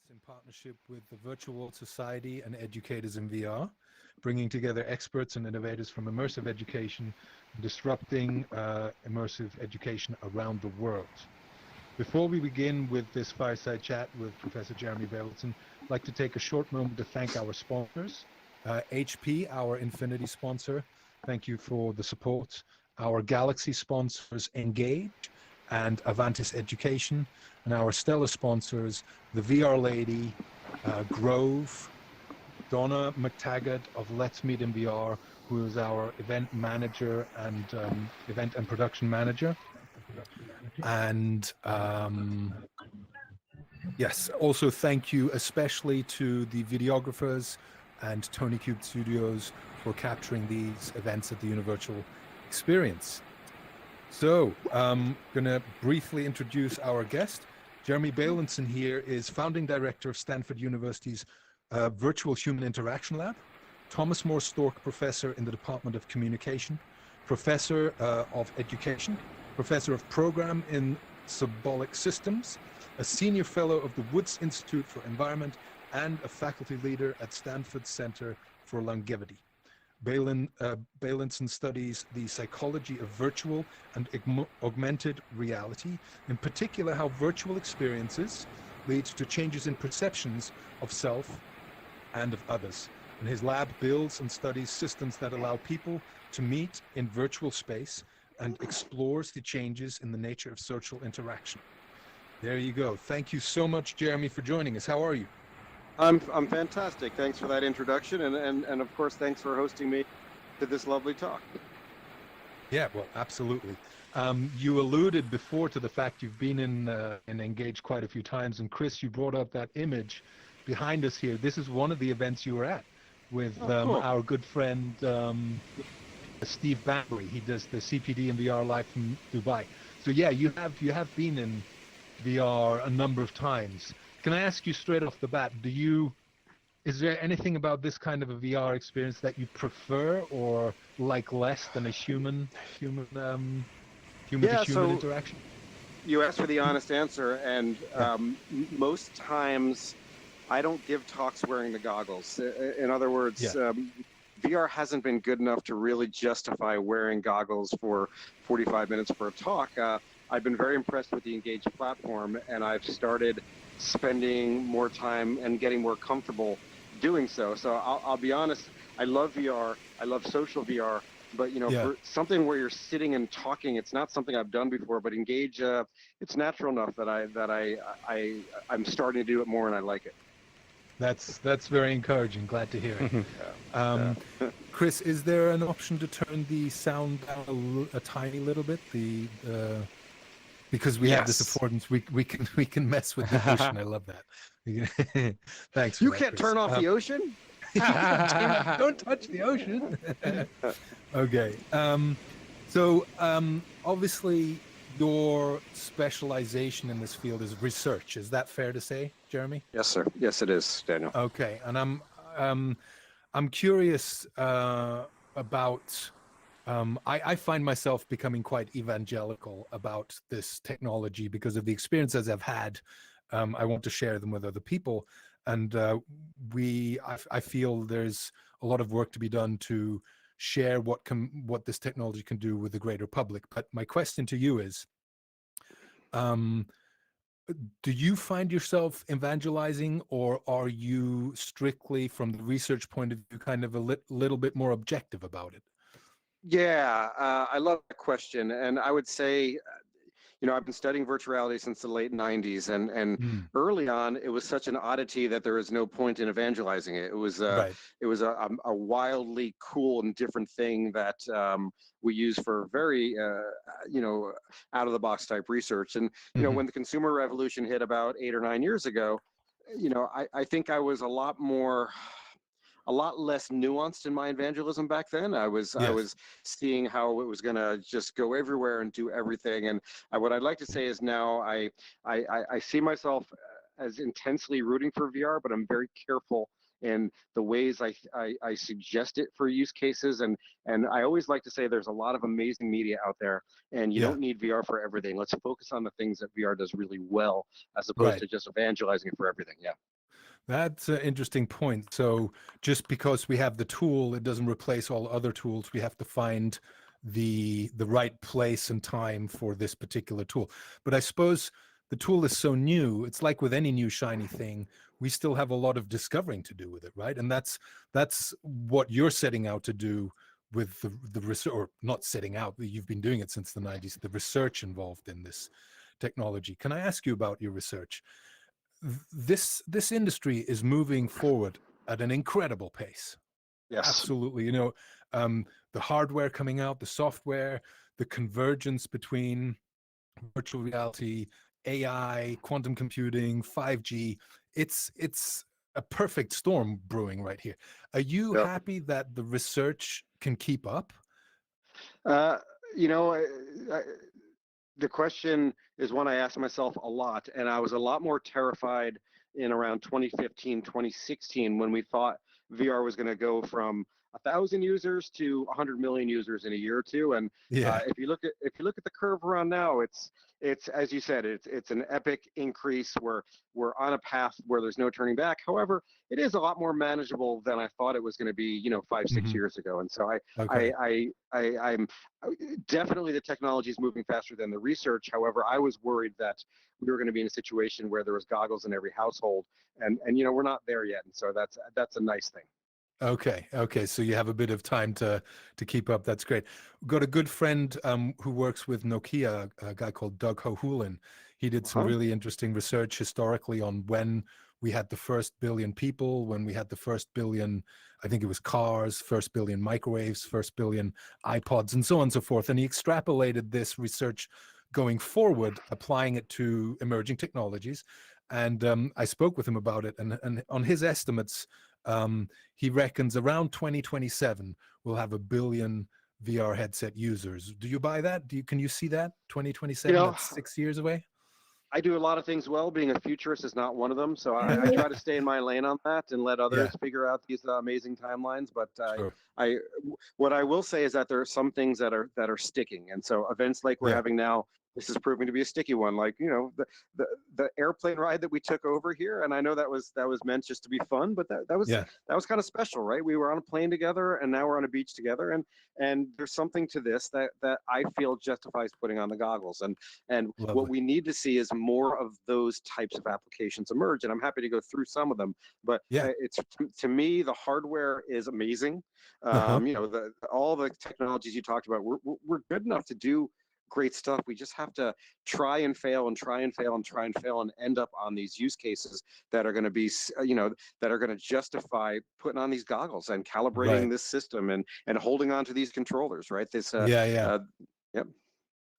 in partnership with the Virtual World Society and Educators in VR, bringing together experts and innovators from immersive education, disrupting immersive education around the world. Before we begin with this fireside chat with Professor Jeremy Bailenson, I'd like to take a short moment to thank our sponsors. HP, our Infinity sponsor, thank you for the support. Our Galaxy sponsors, Engage and Avantis Education, and our stellar sponsors, the VR Lady, Grove, Donna McTaggart of Let's Meet in VR, who is our event manager and event and production manager. And yes, also thank you especially to the videographers and Tony Cube Studios for capturing these events at the Universal Experience. So I'm going to briefly introduce our guest. Jeremy Bailenson here is founding director of Stanford University's Virtual Human Interaction Lab, Thomas More Stork Professor in the Department of Communication, Professor of Education, Professor of Program in Symbolic Systems, a Senior Fellow of the Woods Institute for Environment, and a faculty leader at Stanford Center for Longevity. Bailenson studies the psychology of virtual and augmented reality, in particular how virtual experiences lead to changes in perceptions of self and of others. And his lab builds and studies systems that allow people to meet in virtual space and explores the changes in the nature of social interaction. There you go. Thank you so much, Jeremy, for joining us. How are you? I'm fantastic. Thanks for that introduction, and of course, thanks for hosting me to this lovely talk. Yeah, well, absolutely. You alluded before to the fact you've been in Engage quite a few times, and Chris, you brought up that image behind us here. This is one of the events you were at with cool. our good friend Steve Bambury. He does the CPD and VR live from Dubai. So yeah, you have been in VR a number of times. Can I ask you straight off the bat, is there anything about this kind of a VR experience that you prefer or like less than a human to human interaction? You asked for the honest answer, and most times I don't give talks wearing the goggles. In other words, VR hasn't been good enough to really justify wearing goggles for 45 minutes for a talk. I've been very impressed with the Engage platform, and I've started spending more time and getting more comfortable doing so. So I'll be honest, I love VR, I love social VR, but for something where you're sitting and talking, it's not something I've done before. But Engage, it's natural enough that I'm starting to do it more, and I like it. That's very encouraging. Glad to hear it. Chris, is there an option to turn the sound down a tiny little bit? Because we have this affordance, we can mess with the ocean. I love that. Thanks. You can't turn off the ocean. Don't touch the ocean. Okay. So obviously, your specialization in this field is research. Is that fair to say, Jeremy? Yes, sir. Yes, it is, Daniel. Okay, and I'm curious about. I find myself becoming quite evangelical about this technology because of the experiences I've had. I want to share them with other people, and I feel there's a lot of work to be done to share what this technology can do with the greater public. But my question to you is, do you find yourself evangelizing, or are you strictly, from the research point of view, kind of a little bit more objective about it? Yeah, I love that question. And I would say, I've been studying virtual reality since the late 90s. And early on, it was such an oddity that there was no point in evangelizing it. It was a wildly cool and different thing that we use for very, out-of-the-box type research. And, when the consumer revolution hit about 8 or 9 years ago, I think I was a lot less nuanced in my evangelism back then. I was seeing how it was going to just go everywhere and do everything. And what I'd like to say is now I see myself as intensely rooting for VR, but I'm very careful in the ways I suggest it for use cases. And I always like to say there's a lot of amazing media out there, and you don't need VR for everything. Let's focus on the things that VR does really well, as opposed to just evangelizing it for everything. Yeah. That's an interesting point. So just because we have the tool, it doesn't replace all other tools. We have to find the right place and time for this particular tool. But I suppose the tool is so new. It's like with any new shiny thing, we still have a lot of discovering to do with it, right? And that's what you're setting out to do with the research, or not setting out. You've been doing it since the 90s. The research involved in this technology. Can I ask you about your research? This industry is moving forward at an incredible pace. Yes. Absolutely. The hardware coming out, the software, the convergence between virtual reality, AI, quantum computing, 5G. It's a perfect storm brewing right here. Are you Yep. happy that the research can keep up? Uh, you know, the question is one I asked myself a lot, and I was a lot more terrified in around 2015, 2016 when we thought VR was going to go from 1,000 users to 100 million users in a year or two. And Yeah. if you look at the curve around now, it's as you said, it's an epic increase. We're on a path where there's no turning back. However, it is a lot more manageable than I thought it was going to be, 5, 6 Hmm. years ago. And so Okay. I'm definitely, the technology is moving faster than the research. However, I was worried that we were going to be in a situation where there was goggles in every household, and we're not there yet. And so that's a nice thing. Okay. Okay. So you have a bit of time to keep up. That's great. We've got a good friend who works with Nokia, a guy called Doug Hohulin. He did some Huh? really interesting research historically on when we had the first billion people, when we had the first billion, I think it was cars, first billion microwaves, first billion iPods, and so on and so forth. And he extrapolated this research going forward, applying it to emerging technologies. And I spoke with him about it, and on his estimates, he reckons around 2027 we'll have a billion VR headset users. Do you buy that? Can you see that? You 2027, know, that's 6 years away. I do a lot of things well. Being a futurist is not one of them. So I try to stay in my lane on that and let Yeah, others figure out these amazing timelines. But sure. I, what I will say is that there are some things that are sticking. And so events like we're Yeah, having now, this is proving to be a sticky one. Like the airplane ride that we took over here, and I know that was meant just to be fun, but yeah, that was kind of special, right? We were on a plane together, and now we're on a beach together, and there's something to this that I feel justifies putting on the goggles. And what lovely. we need to see is more of those types of applications emerge. And I'm happy to go through some of them. But Yeah. it's, to me, the hardware is amazing. Uh-huh. All the technologies you talked about, we're good enough to do great stuff. We just have to try and fail and try and fail and try and fail and end up on these use cases that are going to be, that are going to justify putting on these goggles and calibrating Right. this system and holding on to these controllers, right? Yeah, yeah. Yep.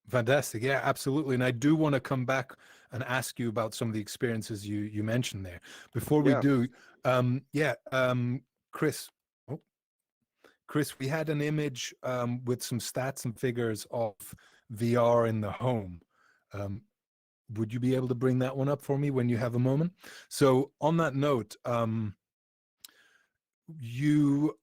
Fantastic. Yeah, absolutely. And I do want to come back and ask you about some of the experiences you mentioned there. Before we Yeah. do, yeah, Chris, oh, Chris, we had an image with some stats and figures of VR in the home. Um, would you be able to bring that one up for me when you have a moment? So on that note, you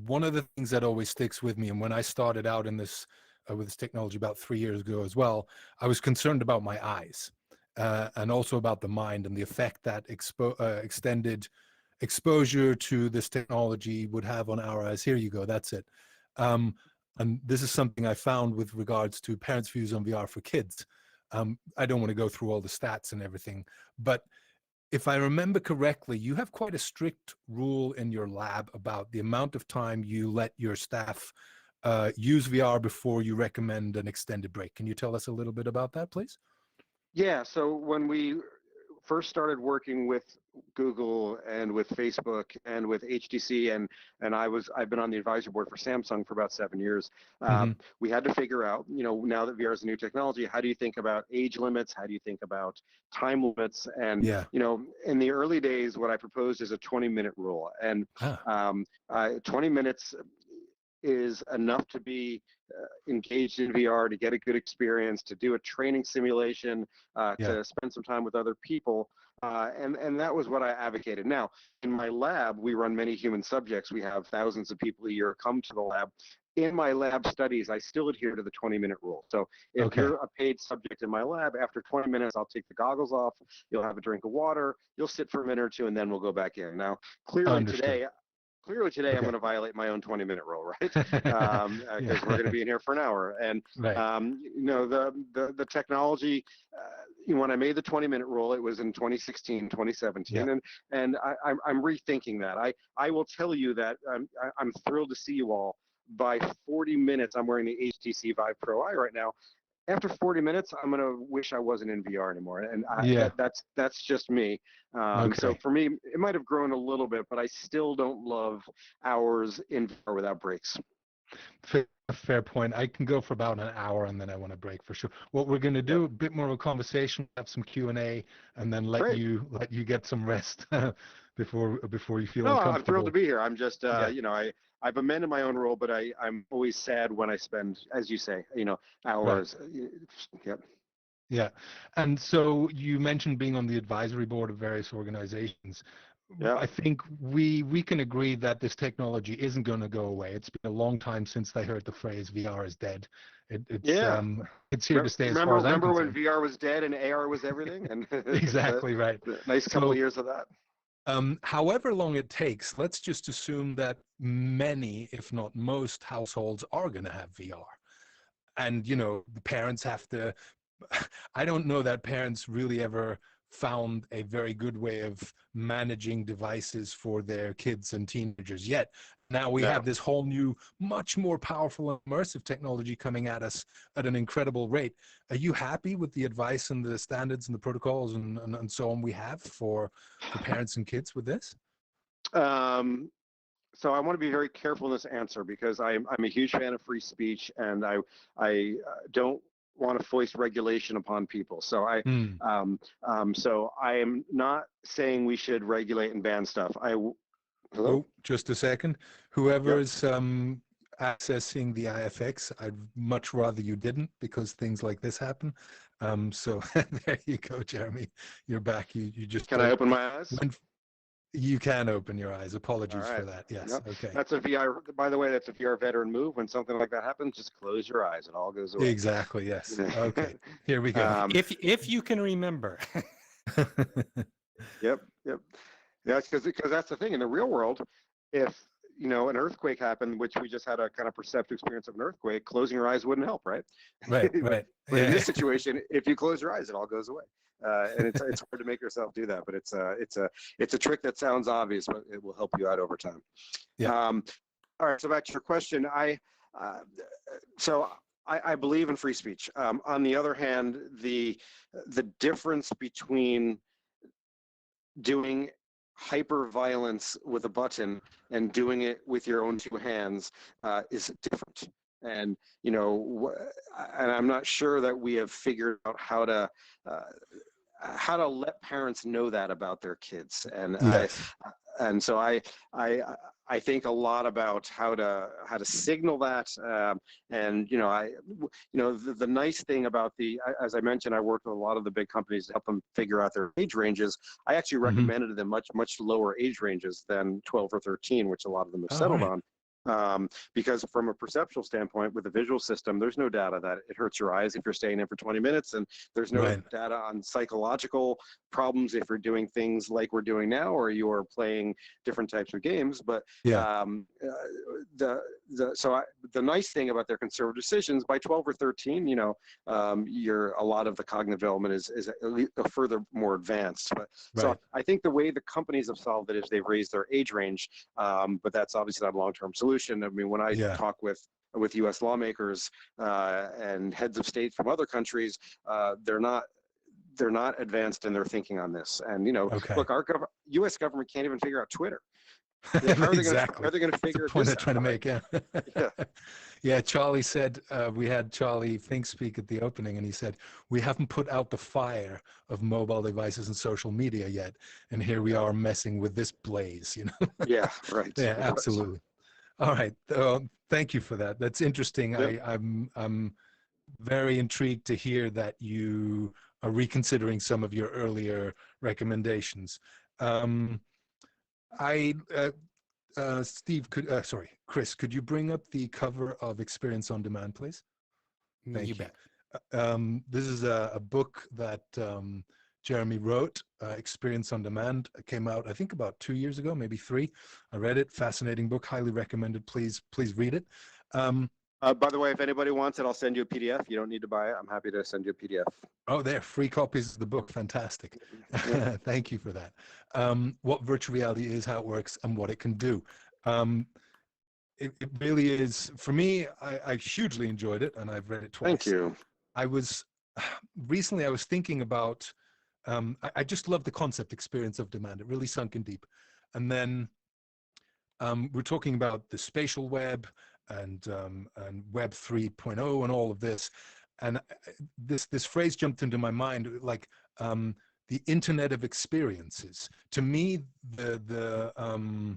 one of the things that always sticks with me, and when I started out in this with this technology about 3 years ago as well, I was concerned about my eyes and also about the mind and the effect that extended exposure to this technology would have on our eyes. Here you go. That's it. Um, and this is something I found with regards to parents' views on VR for kids. I don't want to go through all the stats and everything, but if I remember correctly, you have quite a strict rule in your lab about the amount of time you let your staff use VR before you recommend an extended break. Can you tell us a little bit about that, please? Yeah, so when we first started working with Google and with Facebook and with HTC, and I've been on the advisory board for Samsung for about 7 years. Hmm. We had to figure out, now that VR is a new technology, how do you think about age limits? How do you think about time limits? And Yeah. in the early days, what I proposed is a 20-minute rule, and Ah, 20 minutes is enough to be engaged in VR, to get a good experience, to do a training simulation, yeah. to spend some time with other people. And that was what I advocated. Now, in my lab, we run many human subjects. We have thousands of people a year come to the lab. in my lab studies, I still adhere to the 20-minute rule. So if Okay. you're a paid subject in my lab, after 20 minutes, I'll take the goggles off. You'll have a drink of water. You'll sit for a minute or two, and then we'll go back in. Now, Understood. Clearly today, I'm Okay. going to violate my own 20-minute rule, right? Because we're going to be in here for an hour. And Right. the technology. When I made the 20-minute rule, it was in 2016, 2017, Yeah. and I'm rethinking that. I will tell you that I'm thrilled to see you all. By 40 minutes, I'm wearing the HTC Vive Pro Eye right now. After 40 minutes, I'm gonna wish I wasn't in VR anymore, and Yeah. that's just me. So Okay. for me, it might have grown a little bit, but I still don't love hours in VR without breaks. Fair point. I can go for about an hour and then I want to break for sure. What we're going to Yep. do, a bit more of a conversation, have some Q&A, and then let Great. you get some rest before you feel No, I'm thrilled to uncomfortable. be here. I'm just, Yeah. I've amended my own rule, but I'm always sad when I spend, as you say, Right. hours. Yep. Yeah. And so you mentioned being on the advisory board of various organizations. Yeah. I think we can agree that this technology isn't going to go away. It's been a long time since they heard the phrase VR is dead. Yeah. It's here to stay as far Remember, as I'm remember when concerned. VR was dead and AR was everything, and it's a Exactly right. nice couple of So years of that. however long it takes, let's just assume that many, if not most, households are going to have VR. And, the parents have to, I don't know that parents really ever found a very good way of managing devices for their kids and teenagers yet. Now we No. have this whole new, much more powerful and immersive technology coming at us at an incredible rate. Are you happy with the advice and the standards and the protocols and so on we have for parents and kids with this? So I want to be very careful in this answer because I'm a huge fan of free speech, and I don't want to foist regulation upon people. So Mm. so I am not saying we should regulate and ban stuff. Hello? Oh, just a second. Yep. Whoever's accessing the IFX, I'd much rather you didn't because things like this happen. So there you go, Jeremy. You're back. You just Can I open my eyes? you can open your eyes. All Apologies for right. that. Yes. Yep. Okay. That's a VR. By the way, that's a VR veteran move. When something like that happens, just close your eyes. It all goes away. Exactly. Yes. Okay. Here we go. um, If you can remember. yep. Yep. Yeah, because that's the thing in the real world. If an earthquake happened, which we just had a kind of perceptive experience of an earthquake, closing your eyes wouldn't help, right? Right. but, Right. but in Yeah. this situation, if you close your eyes, it all goes away. And it's hard to make yourself do that, but it's a trick that sounds obvious, but it will help you out over time. Yeah. All right, so back to your question, I believe in free speech. On the other hand, the difference between doing hyper violence with a button and doing it with your own two hands is different. And and I'm not sure that we have figured out how to let parents know that about their kids. And Yes. so I think a lot about how to signal that. And the nice thing about as I mentioned, I worked with a lot of the big companies to help them figure out their age ranges. I actually recommended them much lower age ranges than 12 or 13, which a lot of them have All settled right. on. Because from a perceptual standpoint, with the visual system, there's no data that it hurts your eyes if you're staying in for 20 minutes, and there's no Right. data on psychological problems if you're doing things like we're doing now, or you're playing different types of games. But Yeah. the nice thing about their conservative decisions, by 12 or 13, a lot of the cognitive development is a further more advanced. But Right. so I think the way the companies have solved it is they've raised their age range, but that's obviously not a long-term solution. I mean, when I Yeah. talk with U.S. lawmakers and heads of state from other countries, they're not advanced in their thinking on this. And Okay. look, our U.S. government can't even figure out Twitter. How are they Exactly. going to That's the figure point this I'm trying to out? make. Yeah. Yeah. Yeah. Charlie said we had Charlie Fink speak at the opening, and he said we haven't put out the fire of mobile devices and social media yet, and here we are messing with this blaze. Yeah. Right. Yeah. Absolutely. All right. Thank you for that. That's interesting. Yep. I'm very intrigued to hear that you are reconsidering some of your earlier recommendations. I Steve, Chris, could you bring up the cover of Experience on Demand, please? Thank You you. bet. This is a book that Jeremy wrote, Experience on Demand. It came out, I think, about 2 years ago, maybe 3. I read it. Fascinating book. Highly recommended. Please read it. By the way, if anybody wants it, I'll send you a PDF. You don't need to buy it. I'm happy to send you a PDF. Oh, there, free copies of the book. Fantastic. Yeah. Thank you for that. What virtual reality is, how it works, and what it can do. It really is, for me, I hugely enjoyed it, and I've read it twice. Thank you. Recently I was thinking about, I just love the concept experience of demand. It really sunk in deep. And then we're talking about the spatial web and Web 3.0 and all of this. And this phrase jumped into my mind, like the Internet of Experiences. To me, the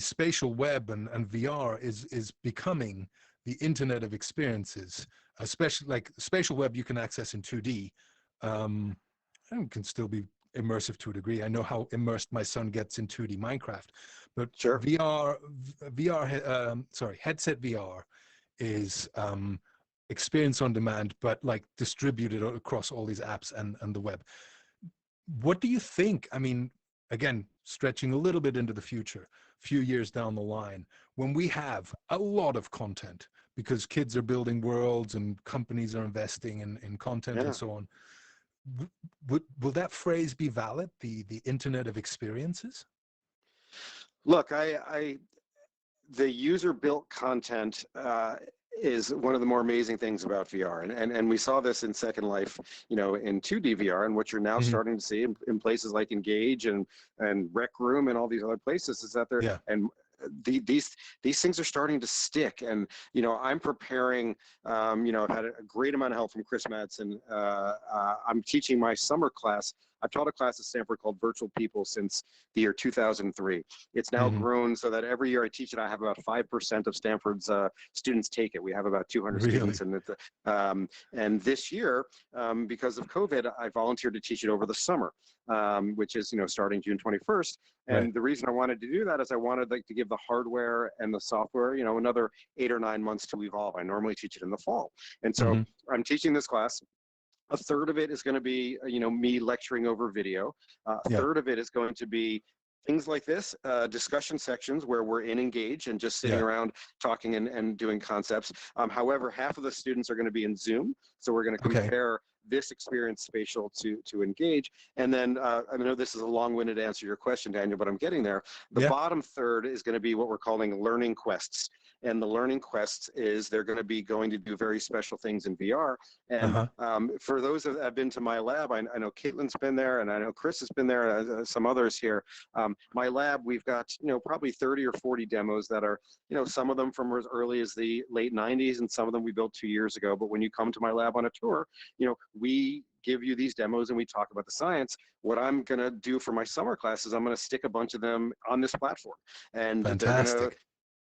spatial web and VR is becoming the Internet of Experiences, especially like spatial web you can access in 2D, and can still be immersive to a degree. I know how immersed my son gets in 2D Minecraft, but Sure. headset VR is experience on demand, but like distributed across all these apps and the web. What do you think? I mean, again, stretching a little bit into the future, few years down the line, when we have a lot of content, because kids are building worlds and companies are investing in content and so on, will that phrase be valid, the Internet of Experiences? Look, the user-built content is one of the more amazing things about VR, and we saw this in Second Life, in 2D VR, and what you're now starting to see in places like Engage and Rec Room and all these other places is that they're these things are starting to stick. And I'm preparing. I've had a great amount of help from Chris Madsen. I'm teaching my summer class. I've taught a class at Stanford called Virtual People since the year 2003. It's now grown so that every year I teach it, I have about 5% of Stanford's students take it. We have about 200 students, and this year, because of COVID, I volunteered to teach it over the summer, which is starting June 21st. And the reason I wanted to do that is I wanted to give the hardware and the software, another 8 or 9 months to evolve. I normally teach it in the fall, and so I'm teaching this class. A third of it is going to be, me lecturing over video. A third of it is going to be things like this, discussion sections where we're in Engage and just sitting around talking and doing concepts. However, half of the students are going to be in Zoom. So we're going to compare this experience spatial to Engage. And then I know this is a long-winded answer to your question, Daniel, but I'm getting there. The bottom third is going to be what we're calling learning quests. And the learning quests is they're going to be going to do very special things in VR. And for those that have been to my lab, I know Caitlin's been there, and I know Chris has been there, some others here. My lab, we've got, probably 30 or 40 demos that are, some of them from as early as the late 90s, and some of them we built 2 years ago. But when you come to my lab on a tour, we give you these demos and we talk about the science. What I'm going to do for my summer class is I'm going to stick a bunch of them on this platform. And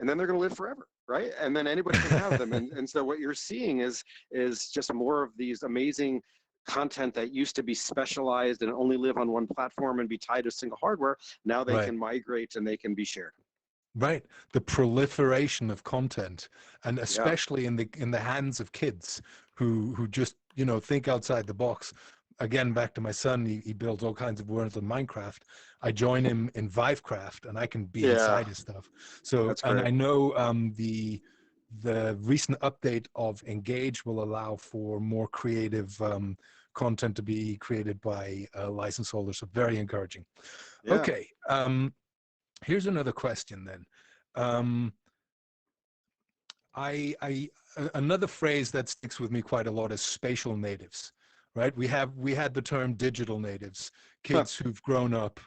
then they're going to live forever, right? And then anybody can have them. And so what you're seeing is just more of these amazing content that used to be specialized and only live on one platform and be tied to single hardware. Now they can migrate and they can be shared. Right. The proliferation of content, and especially in the hands of kids who just, think outside the box. Again, back to my son, he builds all kinds of worlds in Minecraft. I join him in Vivecraft and I can be inside his stuff. So, and I know the recent update of Engage will allow for more creative content to be created by license holders. So very encouraging. Yeah. Okay. Here's another question then. Another phrase that sticks with me quite a lot is spatial natives, right? We had the term digital natives, kids who've grown up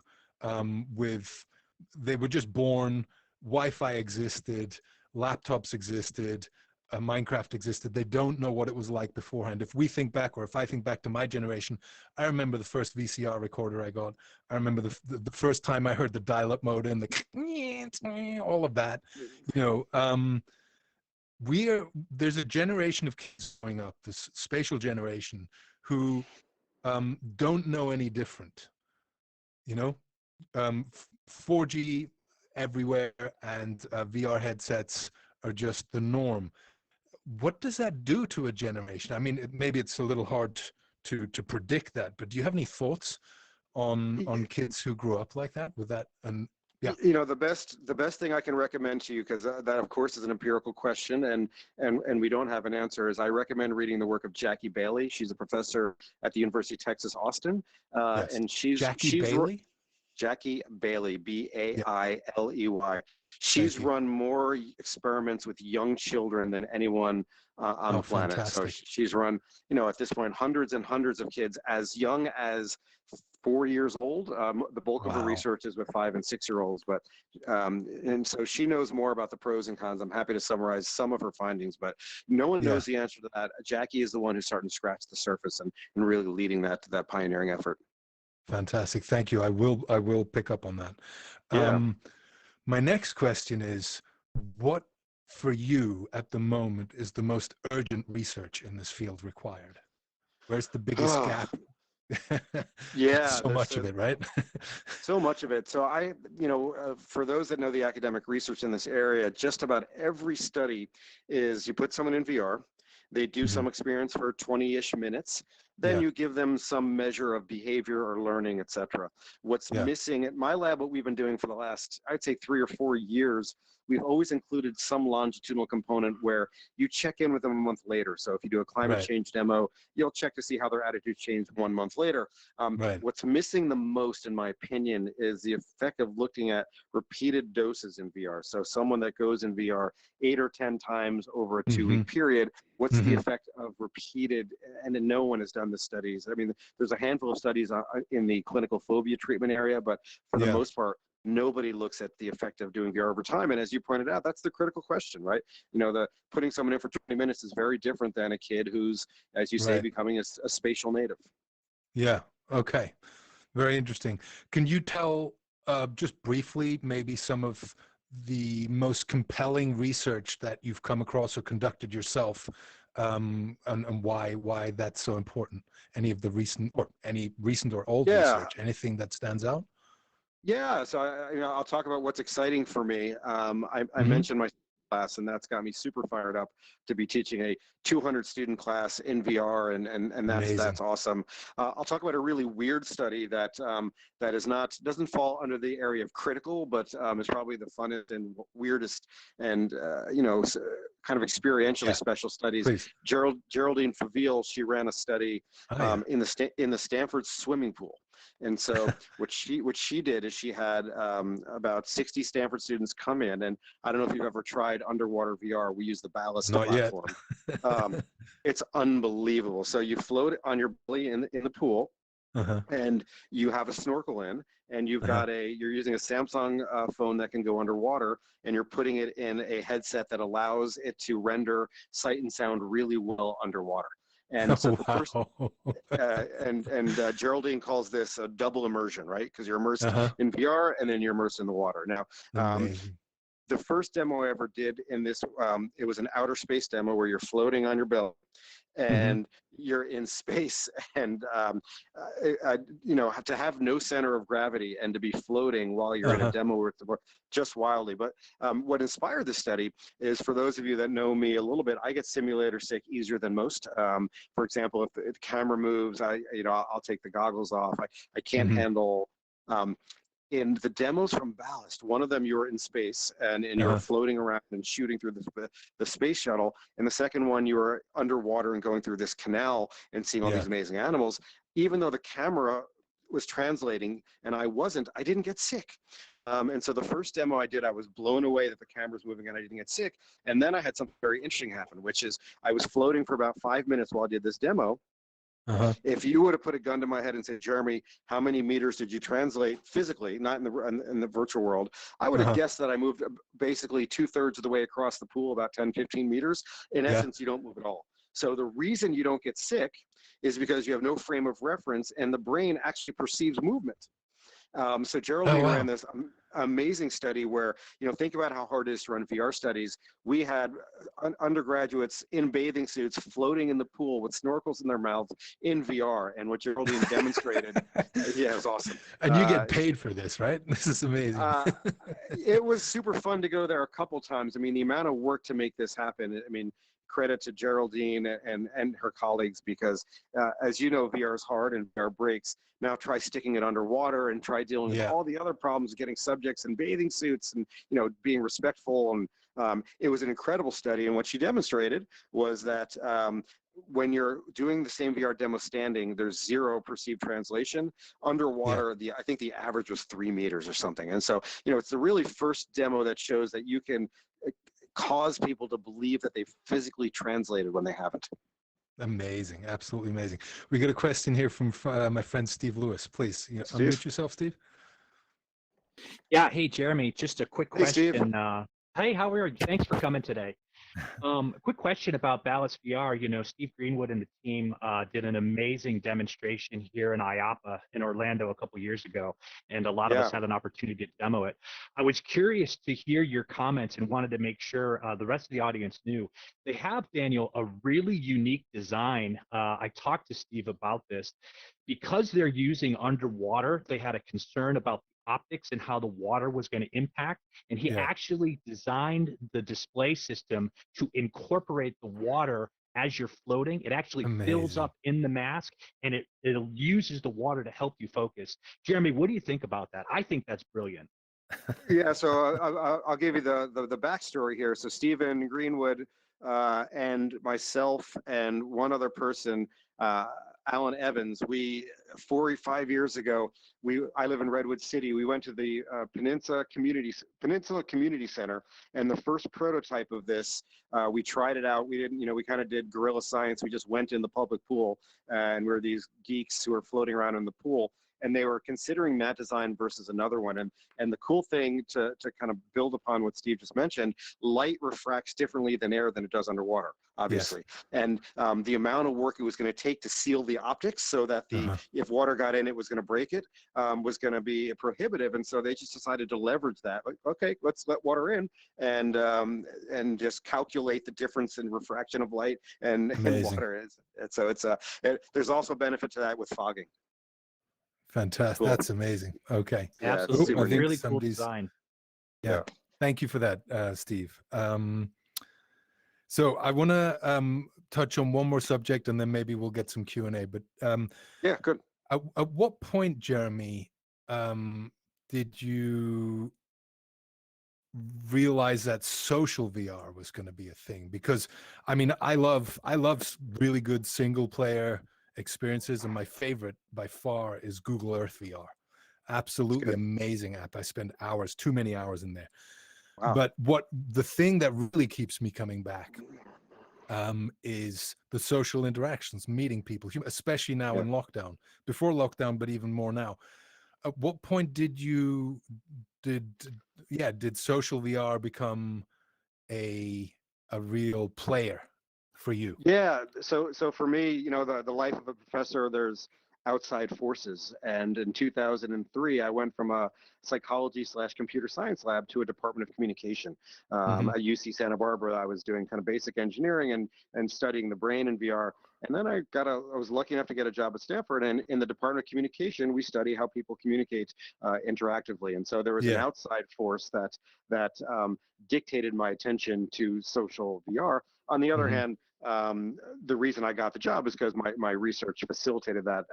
they were just born, Wi-Fi existed, laptops existed, Minecraft existed. They don't know what it was like beforehand. If we think back, or if I think back to my generation, I remember the first VCR recorder I got. I remember the first time I heard the dial-up modem, all of that. There's a generation of kids growing up, this spatial generation, who don't know any different. 4G everywhere, and VR headsets are just the norm. What does that do to a generation? I mean, maybe it's a little hard to predict that, but do you have any thoughts on kids who grew up like that with that? And yeah, the best thing I can recommend to you, because that of course is an empirical question, and we don't have an answer, is I recommend reading the work of Jackie Bailey. She's a professor at the University of Texas Austin, yes. and Jackie Bailey. Jackie Bailey, Bailey. She's Thank you. run more experiments with young children than anyone on the planet. Fantastic. So she's run, at this point, hundreds and hundreds of kids as young as 4 years old. The bulk of her research is with 5 and 6 year olds, but and so she knows more about the pros and cons. I'm happy to summarize some of her findings, but no one knows the answer to that. Jackie is the one who's starting to scratch the surface and really leading that pioneering effort. Fantastic. Thank you. I will pick up on that. Yeah. My next question is, what for you at the moment is the most urgent research in this field required? Where's the biggest gap? Yeah. So much of it, right? So much of it. So for those that know the academic research in this area, just about every study is you put someone in VR, they do some experience for 20-ish minutes, then you give them some measure of behavior or learning, etc. What's missing at my lab, what we've been doing for the last, I'd say 3 or 4 years, we've always included some longitudinal component where you check in with them a month later. So if you do a climate change demo, you'll check to see how their attitude changed 1 month later. What's missing the most, in my opinion, is the effect of looking at repeated doses in VR. So someone that goes in VR 8 or 10 times over a 2-week period, what's the effect of repeated, and no one has done the studies. I mean, there's a handful of studies in the clinical phobia treatment area, but for the most part, nobody looks at the effect of doing VR over time. And as you pointed out, that's the critical question, right? The putting someone in for 20 minutes is very different than a kid who's, as you say, becoming a spatial native. Yeah. Okay. Very interesting. Can you tell just briefly maybe some of the most compelling research that you've come across or conducted yourself, and why that's so important? Any of the recent or old research, anything that stands out? Yeah, so I'll talk about what's exciting for me. I mentioned my class, and that's got me super fired up to be teaching a 200 student class in VR, and that's awesome. I'll talk about a really weird study that doesn't fall under the area of critical, but is probably the funnest and weirdest and kind of experientially special studies. Please. Geraldine Faville, she ran a study in the Stanford swimming pool. And so what she did is she had about 60 Stanford students come in, and I don't know if you've ever tried underwater VR. We use the ballast platform. It's unbelievable. So you float on your belly in the pool, and you have a snorkel in, and you've got you're using a Samsung phone that can go underwater, and you're putting it in a headset that allows it to render sight and sound really well underwater. And so the first, Geraldine calls this a double immersion, right? Because you're immersed in VR and then you're immersed in the water. Now, the first demo I ever did in this, it was an outer space demo where you're floating on your belly and you're in space, and to have no center of gravity and to be floating while you're in a demo, just wildly. But what inspired this study is, for those of you that know me a little bit, I get simulator sick easier than most. For example, if the camera moves, I'll take the goggles off. I can't handle. In the demos from Ballast, one of them you were in space and you were floating around and shooting through the space shuttle. And the second one, you were underwater and going through this canal and seeing all these amazing animals. Even though the camera was translating and I didn't get sick. And so the first demo I did, I was blown away that the camera's moving and I didn't get sick. And then I had something very interesting happen, which is I was floating for about 5 minutes while I did this demo. If you would have put a gun to my head and said, Jeremy, how many meters did you translate physically, not in the virtual world, I would have guessed that I moved basically 2/3 of the way across the pool, about 10, 15 meters. In essence, you don't move at all. So the reason you don't get sick is because you have no frame of reference and the brain actually perceives movement. So Geraldine ran this amazing study where, think about how hard it is to run VR studies. We had undergraduates in bathing suits floating in the pool with snorkels in their mouths in VR. And what Geraldine demonstrated, yeah, it was awesome. And you get paid for this, right? This is amazing. It was super fun to go there a couple times. I mean, the amount of work to make this happen, I mean, credit to Geraldine and her colleagues, because as you know, VR is hard and VR breaks. Now try sticking it underwater and try dealing with all the other problems, getting subjects in bathing suits and, being respectful. And it was an incredible study. And what she demonstrated was that when you're doing the same VR demo standing, there's zero perceived translation. Underwater, I think the average was 3 meters or something. And so, it's the really first demo that shows that you can cause people to believe that they've physically translated when they haven't. Amazing. Absolutely amazing. We got a question here from my friend Steve Lewis. Please unmute yourself, Steve. Yeah. Hey, Jeremy, just a quick question. Steve. Hey, how are you? Thanks for coming today. A quick question about Ballast VR. Steve Greenwood and the team did an amazing demonstration here in IAPA in Orlando a couple years ago, and a lot of us had an opportunity to demo it. I was curious to hear your comments and wanted to make sure the rest of the audience knew. They have, Daniel, a really unique design. I talked to Steve about this. Because they're using underwater, they had a concern about optics and how the water was going to impact, and he actually designed the display system to incorporate the water as you're floating. It actually fills up in the mask, and it uses the water to help you focus. Jeremy, what do you think about that? I think that's brilliant. Yeah, so I'll give you the backstory here. So Stephen Greenwood and myself and one other person, Alan Evans, we 4 or 5 years ago, I live in Redwood City. We went to the Peninsula Community Center, and the first prototype of this, we tried it out. We didn't, we kind of did guerrilla science. We just went in the public pool, and we're these geeks who are floating around in the pool. And they were considering that design versus another one. And the cool thing to kind of build upon what Steve just mentioned, light refracts differently than air than it does underwater, obviously. Yes. And the amount of work it was going to take to seal the optics so that if water got in, it was going to break it, was going to be prohibitive. And so they just decided to leverage that. Like, okay, let's let water in and just calculate the difference in refraction of light and water. And so there's also benefit to that with fogging. Fantastic. Cool. That's amazing. Okay. Absolutely. Really cool design. Yeah. Thank you for that, Steve. So I want to touch on one more subject, and then maybe we'll get some Q&A. But yeah, good. At what point, Jeremy, did you realize that social VR was going to be a thing? Because I mean, I love really good single player experiences, and my favorite by far is Google Earth VR. Absolutely amazing app. I spend hours, too many hours in there. Wow. But the thing that really keeps me coming back is the social interactions, meeting people, especially now in lockdown. Before lockdown, but even more now. At what point did social VR become a real player for you? Yeah, so for me, the life of a professor, there's outside forces. And in 2003, I went from a psychology/computer science lab to a department of communication at UC Santa Barbara. I was doing kind of basic engineering and studying the brain in VR. And then I was lucky enough to get a job at Stanford, and in the Department of Communication, we study how people communicate interactively. And so there was an outside force that dictated my attention to social VR. On the other hand, the reason I got the job is because my research facilitated that.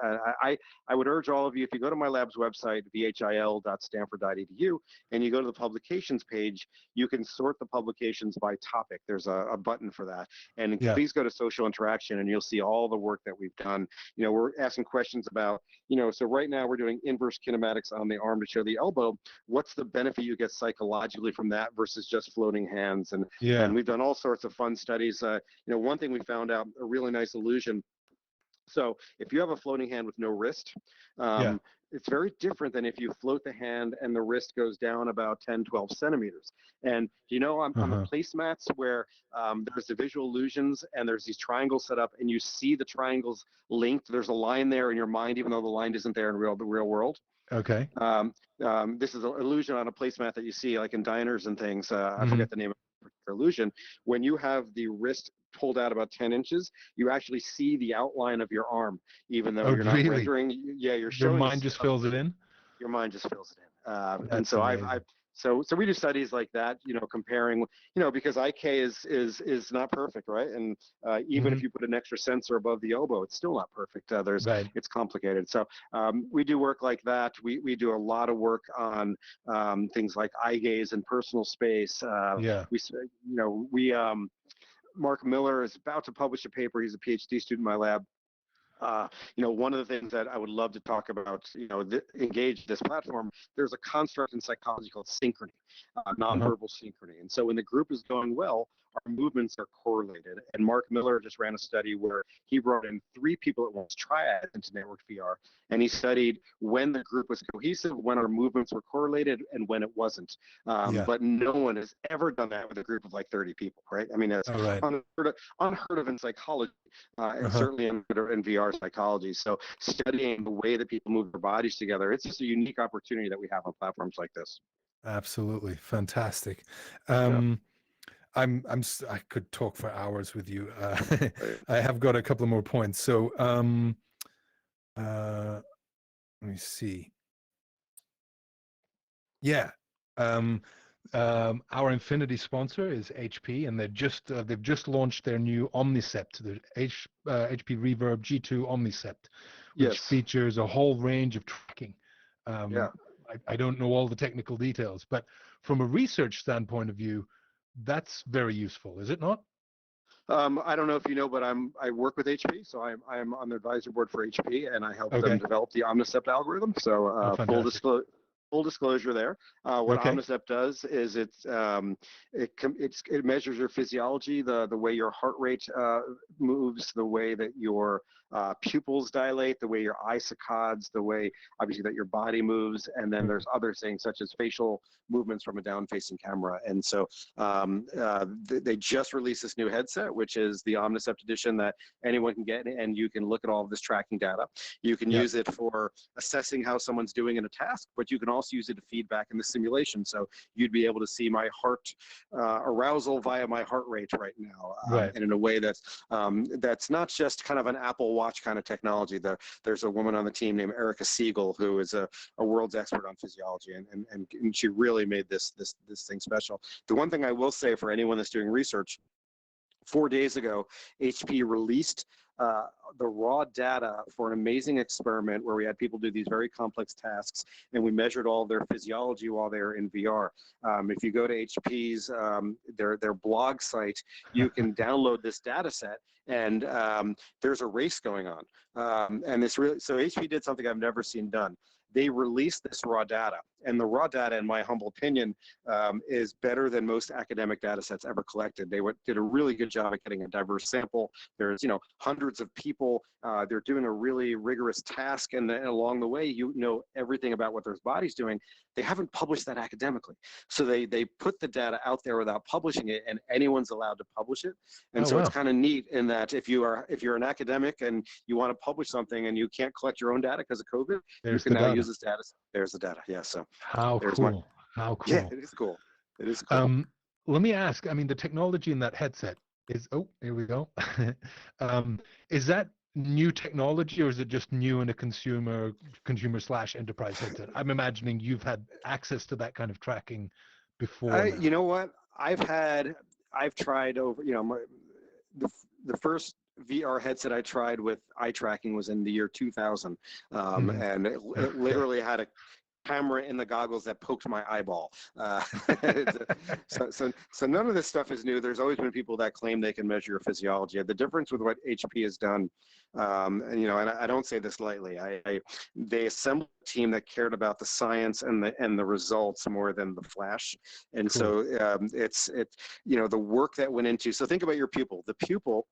I would urge all of you, if you go to my lab's website, vhil.stanford.edu, and you go to the publications page, you can sort the publications by topic. There's a button for that. And please go to social interaction, and you'll see all the work that we've done. We're asking questions about, so right now we're doing inverse kinematics on the arm to show the elbow. What's the benefit you get psychologically from that versus just floating hands? And we've done all sorts of fun studies. One thing we found out, a really nice illusion. So if you have a floating hand with no wrist, it's very different than if you float the hand and the wrist goes down about 10, 12 centimeters. And on the placemats where there's the visual illusions and there's these triangles set up and you see the triangles linked, there's a line there in your mind, even though the line isn't there in the real world. Okay. This is an illusion on a placemat that you see like in diners and things. I Mm-hmm. forget the name of the illusion. When you have the wrist pulled out about 10 inches, you actually see the outline of your arm, even though Oh, you're not really? rendering. Yeah, you're Your showing. mind just fills it in? Your mind just fills it in. And That's so amazing. so we do studies like that, comparing, because IK is not perfect, right? And even Mm-hmm. if you put an extra sensor above the elbow, it's still not perfect. Right. It's complicated. So we do work like that. We do a lot of work on things like eye gaze and personal space. Yeah. We Mark Miller is about to publish a paper. He's a PhD student in my lab. One of the things that I would love to talk about, engage this platform, there's a construct in psychology called synchrony, Uh-huh. nonverbal synchrony. And so when the group is going well, our movements are correlated. And Mark Miller just ran a study where he brought in 3 people at once, triads, into networked VR, and he studied when the group was cohesive, when our movements were correlated, and when it wasn't. Yeah. But no one has ever done that with a group of like 30 people, right? I mean, that's All right. unheard of in psychology, and Uh-huh. certainly in VR psychology. So studying the way that people move their bodies together, it's just a unique opportunity that we have on platforms like this. Absolutely. Fantastic. Yeah. I could talk for hours with you. Right. I have got a couple of more points. So, let me see. Yeah. Our Infinity sponsor is HP, and they've just launched their new Omnicept, the HP Reverb G2 Omnicept, which Yes. features a whole range of tracking. Yeah. I don't know all the technical details, but from a research standpoint of view, that's very useful, is it not? I don't know if you know, but I work with HP, so I'm on the advisory board for HP, and I help them Okay. develop the Omnicept algorithm. So Oh, fantastic. full disclosure there. What Okay. Omnicept does is it measures your physiology, the way your heart rate moves, the way that your pupils dilate, the way your eye saccades, the way obviously that your body moves, and then there's other things such as facial movements from a down-facing camera. And so they just released this new headset, which is the Omnicept edition that anyone can get, and you can look at all of this tracking data. You can Yep. use it for assessing how someone's doing in a task, but you can also use it to feedback in the simulation. So you'd be able to see my heart arousal via my heart rate right now, Right. and in a way that's not just kind of an Apple Watch kind of technology. There's a woman on the team named Erica Siegel who is a world's expert on physiology, and she really made this thing special. The one thing I will say for anyone that's doing research, 4 days ago, HP released the raw data for an amazing experiment where we had people do these very complex tasks, and we measured all their physiology while they were in VR. If you go to HP's their blog site, you can download this data set, and there's a race going on. And this really, so HP did something I've never seen done. They released this raw data, and the raw data, in my humble opinion, is better than most academic data sets ever collected. They did a really good job at getting a diverse sample. There's hundreds of people. They're doing a really rigorous task, and along the way, you know everything about what their body's doing. They haven't published that academically, so they put the data out there without publishing it, and anyone's allowed to publish it. And Oh, so wow. it's kind of neat in that if you're an academic and you want to publish something and you can't collect your own data because of COVID, you There's can the now data. use this data. There's the data. Yeah. So How there's cool. How cool. yeah, it is cool. It is cool. Let me ask, I mean, the technology in that headset is, oh, here we go. Is that new technology, or is it just new in a consumer / enterprise headset? I'm imagining you've had access to that kind of tracking before now. You know what? I've tried over, the first VR headset I tried with eye tracking was in the year 2000. And it literally had a camera in the goggles that poked my eyeball. So none of this stuff is new. There's always been people that claim they can measure your physiology. The difference with what HP has done, and I don't say this lightly, they assembled a team that cared about the science and the results more than the flash. And Cool. so it's the work that went into. So think about your pupil. The pupil.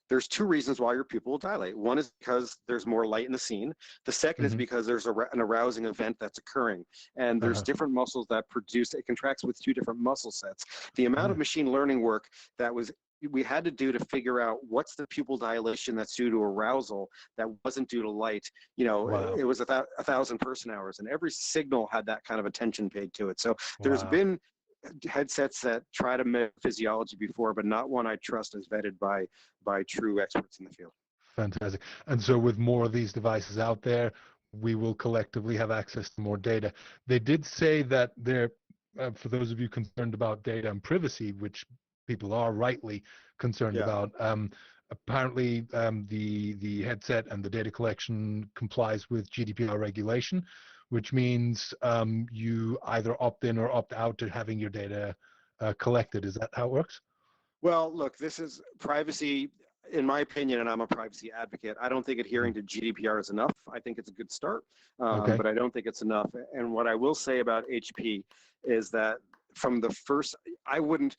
There's 2 reasons why your pupil will dilate. One is because there's more light in the scene. The second is because there's an arousing event that's occurring. And there's different muscles that produce, it contracts with 2 different muscle sets. The amount of machine learning work that was we had to do to figure out what's the pupil dilation that's due to arousal that wasn't due to light. Wow. It was 1,000 person hours, and every signal had that kind of attention paid to it. So there's Wow. been headsets that try to mimic physiology before, but not one I trust is vetted by true experts in the field. Fantastic. And so with more of these devices out there, we will collectively have access to more data. They did say that they're, for those of you concerned about data and privacy, which people are rightly concerned about, apparently the headset and the data collection complies with GDPR regulation, which means you either opt in or opt out to having your data collected. Is that how it works? Well, look, this is privacy. In my opinion, and I'm a privacy advocate, I don't think adhering to GDPR is enough. I think it's a good start, but I don't think it's enough. And what I will say about HP is that from the first, I wouldn't,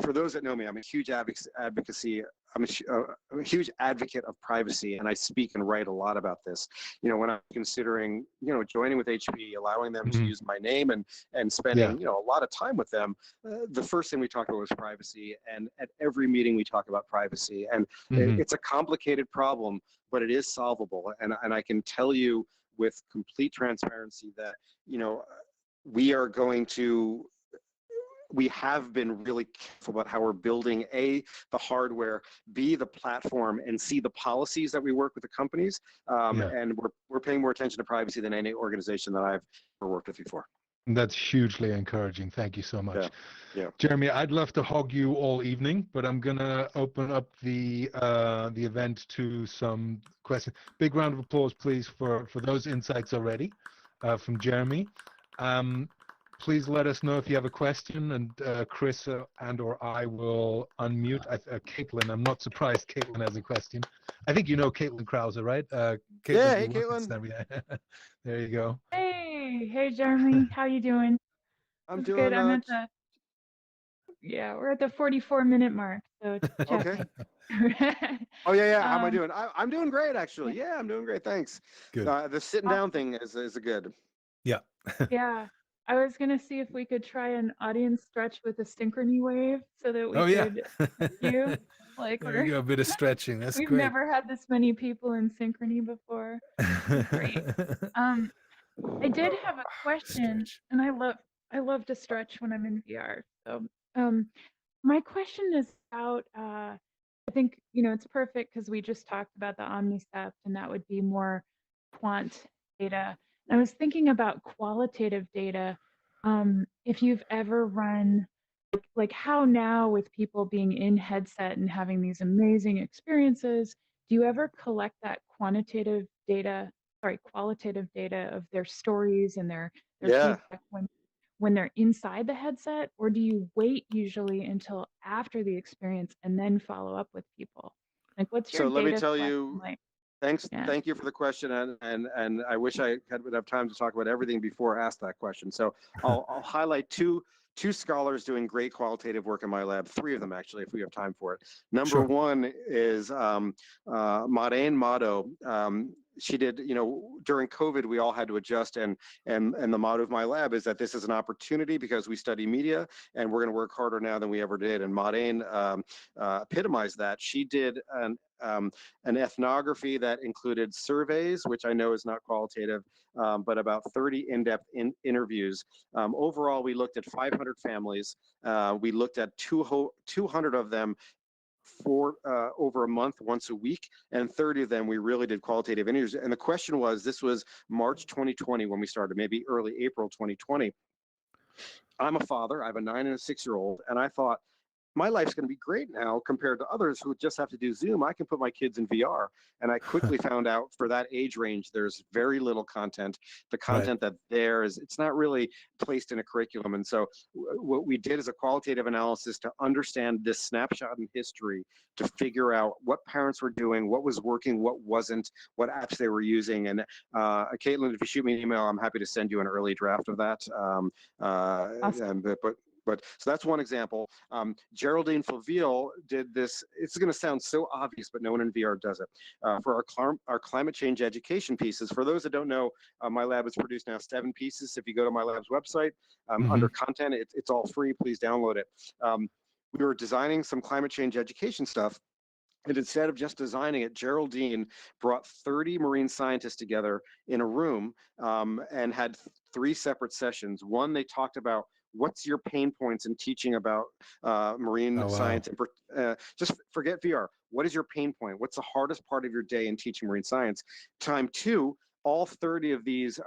for those that know me, I'm a huge advocacy. I'm a huge advocate of privacy, and I speak and write a lot about this. When I'm considering, joining with HP, allowing them to use my name and spending, a lot of time with them, the first thing we talked about was privacy. And at every meeting we talk about privacy, and it's a complicated problem, but it is solvable. And I can tell you with complete transparency that, we have been really careful about how we're building the hardware, B, the platform, and C, the policies that we work with the companies. And we're paying more attention to privacy than any organization that I've ever worked with before. That's hugely encouraging. Thank you so much. Yeah. Jeremy, I'd love to hog you all evening, but I'm going to open up the event to some questions. Big round of applause, please, for those insights already from Jeremy. Please let us know if you have a question, and Chris and or I will unmute. Caitlin, I'm not surprised Caitlin has a question. I think you know Caitlin Krauser, right? Caitlin, yeah, hey Caitlin. There you go. Hey Jeremy, how you doing? I'm doing good. I'm at we're at the 44-minute mark, so it's okay. Oh yeah. How am I doing? I'm doing great, actually. Yeah, I'm doing great. Thanks. Good. The sitting down thing is a good. Yeah. Yeah. I was gonna see if we could try an audience stretch with a Synchrony wave so that we could you like there you go, a bit of stretching. That's we've great. never had this many people in Synchrony before. Great. I did have a question, and I love to stretch when I'm in VR. So my question is about I think it's perfect because we just talked about the OmniCept, and that would be more quant data. I was thinking about qualitative data. If you've ever run, like how now with people being in headset and having these amazing experiences, do you ever collect that qualitative data of their stories and their feedback when they're inside the headset, or do you wait usually until after the experience and then follow up with people? Like, what's your so let me data tell you like? Thank you for the question, and I wish I had enough time to talk about everything before I asked that question. So I'll highlight two scholars doing great qualitative work in my lab, three of them actually, if we have time for it. Number one is Madain Motto. She did, during COVID, we all had to adjust, and the motto of my lab is that this is an opportunity because we study media, and we're going to work harder now than we ever did. And Madain epitomized that. She did an ethnography that included surveys, which I know is not qualitative, but about 30 in-depth interviews. Overall, we looked at 500 families. We looked at 200 of them for over a month, once a week, and 30 of them we really did qualitative interviews. And the question was, this was March 2020 when we started, maybe early April 2020. I'm a father. I have a 9 and a 6-year-old, and I thought, my life's going to be great now compared to others who just have to do Zoom. I can put my kids in VR. And I quickly found out for that age range, there's very little content. The content that there is, it's not really placed in a curriculum. And so what we did is a qualitative analysis to understand this snapshot in history, to figure out what parents were doing, what was working, what wasn't, what apps they were using. And Caitlin, if you shoot me an email, I'm happy to send you an early draft of that. Awesome. But so that's one example. Geraldine Flaville did this. It's going to sound so obvious, but no one in VR does it. For our climate change education pieces, for those that don't know, my lab has produced now 7 pieces. If you go to my lab's website, under content, it's all free. Please download it. we were designing some climate change education stuff. And instead of just designing it, Geraldine brought 30 marine scientists together in a room and had 3 separate sessions. One, they talked about what's your pain points in teaching about marine Oh, wow. science. Just forget VR. What is your pain point? What's the hardest part of your day in teaching marine science? Time 2, all 30 of these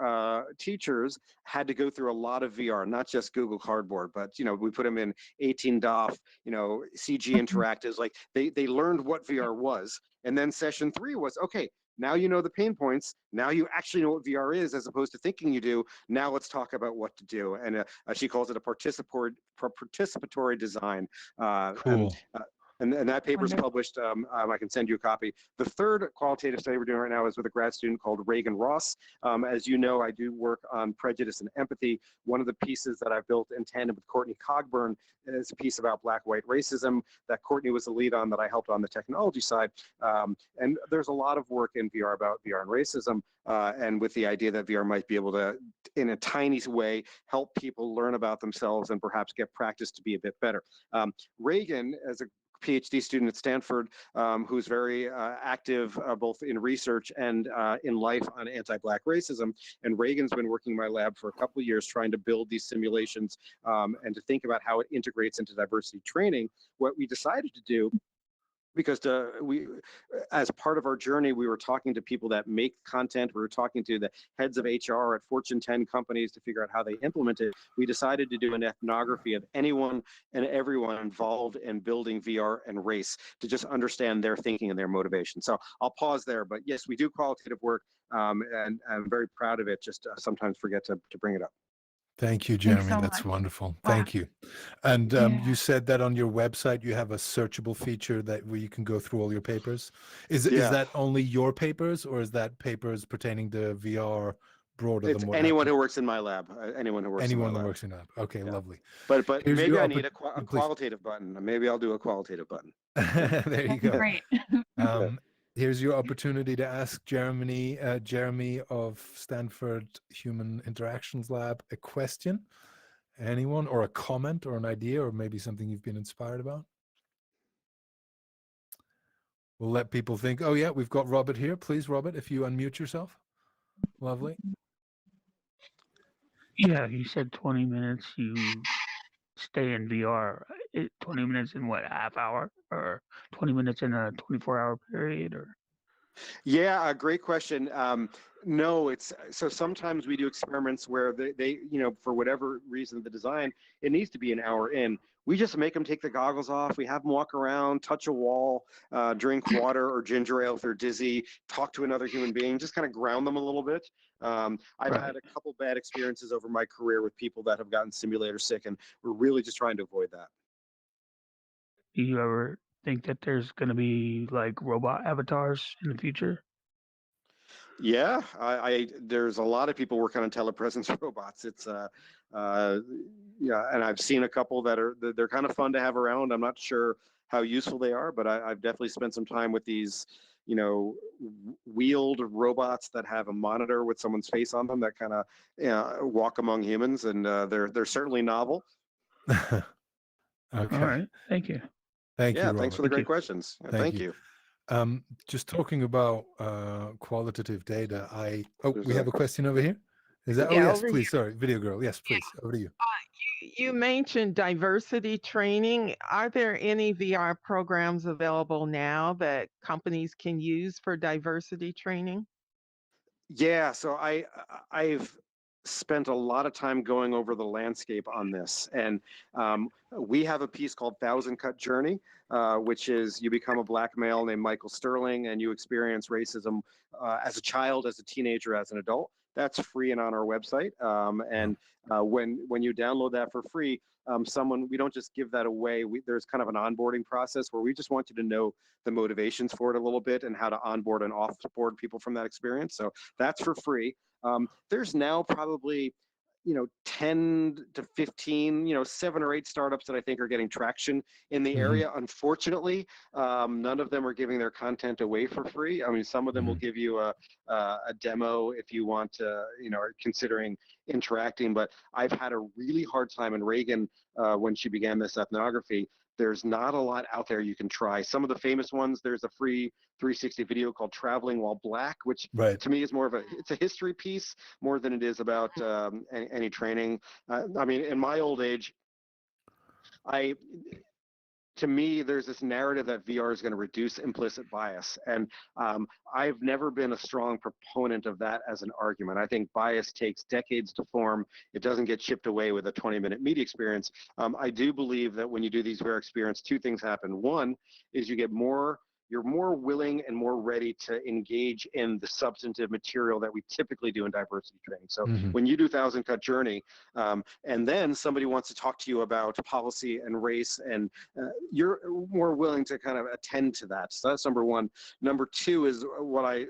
teachers had to go through a lot of VR, not just Google Cardboard, but we put them in 18 DOF, CG interactives. Like they learned what VR was, and then session 3 was okay. Now you know the pain points. Now you actually know what VR is, as opposed to thinking you do. Now let's talk about what to do. And she calls it a participatory design. Cool. And that paper is Wonderful. published. I can send you a copy. The third qualitative study we're doing right now is with a grad student called Reagan Ross. As you know, I do work on prejudice and empathy. One of the pieces that I've built in tandem with Courtney Cogburn is a piece about black-white racism that Courtney was the lead on, that I helped on the technology side. And there's a lot of work in VR about VR and racism, and with the idea that VR might be able to, in a tiny way, help people learn about themselves and perhaps get practice to be a bit better. Reagan, as a PhD student at Stanford, who's very active both in research and in life on anti-Black racism. And Reagan's been working in my lab for a couple of years trying to build these simulations and to think about how it integrates into diversity training. What we decided to do, because as part of our journey, we were talking to people that make content. We were talking to the heads of HR at Fortune 10 companies to figure out how they implement it. We decided to do an ethnography of anyone and everyone involved in building VR and race, to just understand their thinking and their motivation. So I'll pause there, but yes, we do qualitative work, and I'm very proud of it. Just sometimes forget to bring it up. Thank you, Thanks Jeremy. so That's much. wonderful. Wow. Thank you. And Yeah. you said that on your website you have a searchable feature where you can go through all your papers. Is Yeah. that only your papers, or is that papers pertaining to VR broader It's than what anyone happened? who works in my lab. Anyone who works in my Anyone who lab. works in that. Okay, Yeah. lovely. But Here's maybe your I need a please. qualitative button. Maybe I'll do a qualitative button. There you That'd be go. great. Here's your opportunity to ask Jeremy of Stanford Human Interactions Lab a question. Anyone, or a comment, or an idea, or maybe something you've been inspired about? We'll let people think. Oh yeah, we've got Robert here. Please, Robert, if you unmute yourself. Lovely. Yeah, you said 20 minutes you stay in VR. 20 minutes in what, a half hour? Or 20 minutes in a 24-hour period? Or Yeah, a great question. No, it's so sometimes we do experiments where they for whatever reason of the design, it needs to be an hour in. We just make them take the goggles off. We have them walk around, touch a wall, drink water or ginger ale if they're dizzy, talk to another human being, just kind of ground them a little bit. I've Right. had a couple bad experiences over my career with people that have gotten simulator sick, and we're really just trying to avoid that. do you ever think that there's going to be like robot avatars in the future? Yeah, there's a lot of people working on telepresence robots. It's yeah, and I've seen a couple that they're kind of fun to have around. I'm not sure how useful they are, but I've definitely spent some time with these, wheeled robots that have a monitor with someone's face on them that kind of walk among humans, and they're certainly novel. Okay. All right. Thank you. Thank you, Yeah, Robert. thanks for the Thank great you. questions. Yeah, Thank thank you. you. Just talking about qualitative data, There's we have a question over here. Is that? Oh Yeah, yes, over please. Sorry, video girl. Yes, please. Over to you. you mentioned diversity training. Are there any VR programs available now that companies can use for diversity training? Yeah, so I've spent a lot of time going over the landscape on this, and we have a piece called Thousand Cut Journey, which is you become a black male named Michael Sterling, and you experience racism as a child, as a teenager, as an adult. That's free and on our website. And when you download that for free, we don't just give that away. There's kind of an onboarding process where we just want you to know the motivations for it a little bit and how to onboard and offboard people from that experience. So that's for free. There's now probably 10 to 15, 7 or 8 startups that I think are getting traction in the area. Unfortunately, none of them are giving their content away for free. I mean, some of them will give you a demo if you want to, are considering interacting. But I've had a really hard time, and Reagan, when she began this ethnography, There's not a lot out there you can try. Some of the famous ones, there's a free 360 video called Traveling While Black, which Right. to me is more of it's a history piece more than it is about any training. I mean, in my old age, to me, there's this narrative that VR is going to reduce implicit bias. And I've never been a strong proponent of that as an argument. I think bias takes decades to form. It doesn't get chipped away with a 20-minute media experience. I do believe that when you do these VR experiences, two things happen. One is you're more willing and more ready to engage in the substantive material that we typically do in diversity training. So when you do Thousand Cut Journey, and then somebody wants to talk to you about policy and race, and you're more willing to kind of attend to that. So that's number one. Number two is what I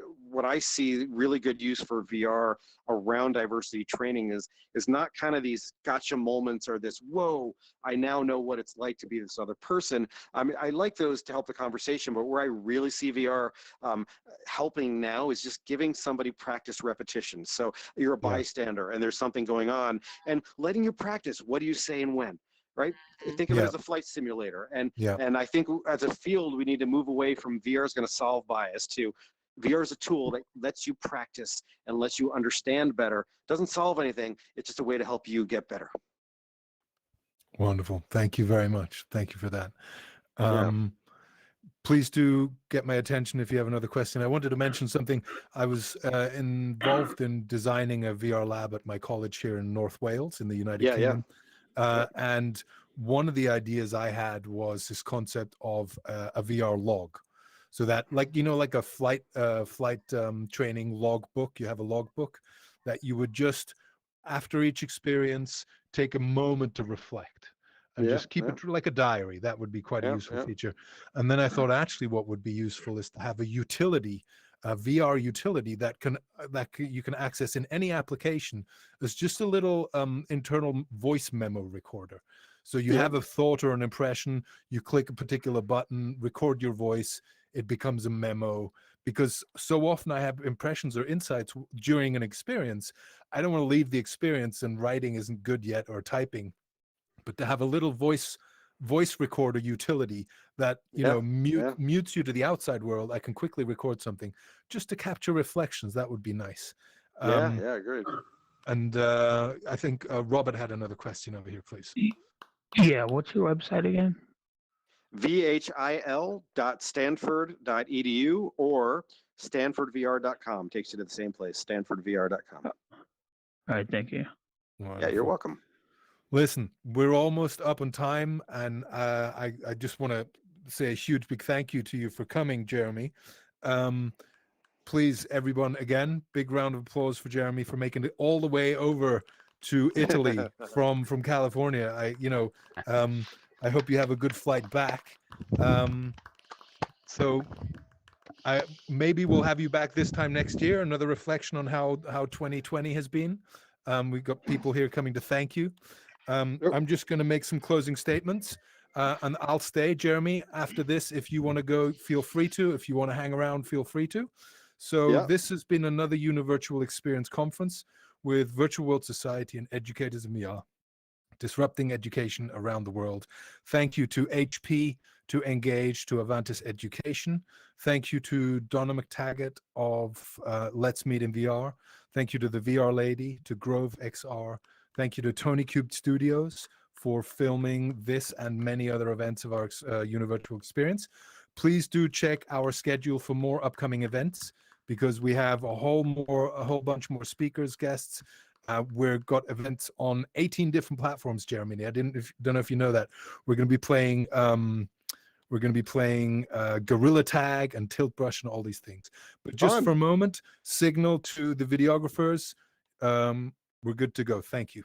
see really good use for VR around diversity training is not kind of these gotcha moments or this, whoa, I now know what it's like to be this other person. I mean, I like those to help the conversation, but where I really see VR helping now is just giving somebody practice repetition. So you're a bystander and there's something going on and letting you practice. What do you say and when? Right? Think of it as a flight simulator. And I think as a field, we need to move away from VR is going to solve bias to VR is a tool that lets you practice and lets you understand better. Doesn't solve anything. It's just a way to help you get better. Wonderful. Thank you very much. Thank you for that. Please do get my attention if you have another question. I wanted to mention something. I was involved in designing a VR lab at my college here in North Wales in the United Kingdom. And one of the ideas I had was this concept of a VR log. So that, like, you know, like a flight training log book, you have a log book that you would just, after each experience, take a moment to reflect and just keep it like a diary. That would be quite a useful feature. And then I thought actually what would be useful is to have a utility, a VR utility that you can access in any application as just a little internal voice memo recorder. So you have a thought or an impression, you click a particular button, record your voice, it becomes a memo. Because so often I have impressions or insights during an experience. I don't want to leave the experience and writing isn't good yet or typing, but to have a little voice recorder utility that mutes you to the outside world. I can quickly record something just to capture reflections. That would be nice. Agreed. And I think Robert had another question over here, please. Yeah, what's your website again? vhil.stanford.edu or stanfordvr.com. Takes you to the same place, stanfordvr.com. All right, thank you. Wonderful. Yeah, you're welcome. Listen, we're almost up on time, and I just want to say a huge big thank you to you for coming, Jeremy. Please, everyone, again, big round of applause for Jeremy for making it all the way over to Italy from California. I hope you have a good flight back. So maybe we'll have you back this time next year. Another reflection on how 2020 has been. We've got people here coming to thank you. I'm just going to make some closing statements, and I'll stay, Jeremy, after this. If you want to go, feel free to. If you want to hang around, feel free to. So this has been another Univirtual Experience Conference with Virtual World Society and Educators in VR, disrupting education around the world. Thank you to HP, to Engage, to Avantis Education. Thank you to Donna McTaggart of Let's Meet in VR. Thank you to the VR Lady, to Grove XR. Thank you to Tony Cubed Studios for filming this and many other events of our Univirtual Experience. Please do check our schedule for more upcoming events, because we have a whole bunch more speakers, guests. We've got events on 18 different platforms, Jeremy. I don't know if you know that. We're going to be playing Gorilla Tag and Tilt Brush and all these things. But just for a moment, signal to the videographers. We're good to go. Thank you.